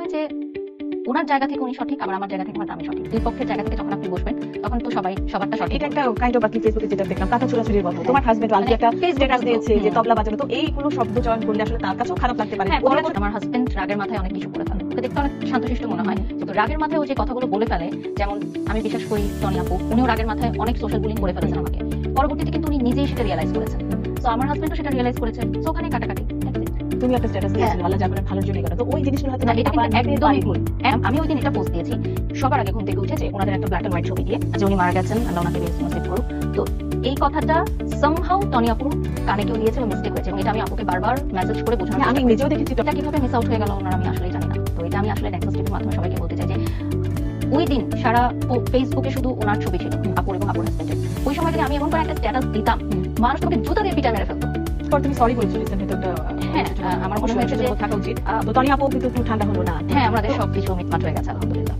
হয় যে ওনার জায়গা থেকে উনি সঠিক, আবার আমার জায়গা থেকে হয়তো আমি সঠিক। দুই পক্ষের জায়গা থেকে যখন আপনি বসবেন তখন তো সবারটা সঠিক। এটা একটা কাইন্ড অফ বাকি ফেসবুকে যেটা দেখলাম কাঁথা ছোড়াছুড়ির গল্প। তোমার হাজবেন্ড আলজি একটা স্ট্যাটাস দিয়েছে যে তবলা বাজানো, তো এইগুলো শব্দ চয়ন করলে আসলে তার কাছেও খারাপ লাগতে পারে। আমার হাজবেন্ড রাগের মাথায় অনেক কিছু করে ফেলে, ওকে দেখতে অনেক শান্তশিষ্ট মনে হয়, কিন্তু রাগের মাথায় ও যে কথাগুলো বলে ফেলে, যেমন আমি বিশ্বাস করি টনি আপু উনিও রাগের মাথায় অনেক সোশ্যাল বুলিং করে ফেলেছেন আমাকে, পরবর্তীতে কিন্তু উনি নিজেই সেটা রিয়েলাইজ করেছেন। তো আমার হাজবেন্ডও সেটা রিয়েলাইজ করেছেন, তো ওখানে কাটাকাটি। তুমি একটা স্ট্যাটাস দিয়েছিলে আল্লাহ যা করেন ভালোর জন্যই করেন, তো ওই জিনিসগুলো হয়তো এটা কিন্তু একদমই ভুল। আমি ওই দিন এটা পোস্ট দিয়েছি সবার আগে ঘুম থেকে উঠেছে ওনাদের একটা ব্ল্যাক এন্ড হোয়াইট ছবি দিয়ে যে উনি মারা গেছেন, আল্লাহ ওনাকে রেস্ট করুক। তো এই কথাটা সামহাউ টনি আপুর কানে কেউ দিয়েছে বা মিস্টেক হয়েছে, এবং এটা আমি আপুকে বারবার মেসেজ করে বোঝানো, আমি নিজেও দেখেছি। এটা কিভাবে মিস আউট হয়ে গেল ওনার আমি আসলেই জানি না। তো এটা আমি আসলে নেক্সট স্টেপের মাধ্যমে সবাইকে বলতে চাই যে ওই দিন সারা ফেসবুকে শুধু ওনার ছবি ছিল আপুর এবং আপুর হাজবেন্ডের। ওই সময় থেকে আমি এমন করে একটা স্ট্যাটাস দিতাম মানুষ তোমাকে জুতা দিয়ে পিটা মেরে ফেলতো। তুমি সরি বলছো রিসেন্টলি, তো হ্যাঁ আমার মনে হয়েছে যে থাকা উচিত। তো টনি আপু কিন্তু একটু ঠান্ডা হলো না। হ্যাঁ আমাদের সবকিছু মিটমাট হয়ে গেছে আলহামদুলিল্লাহ।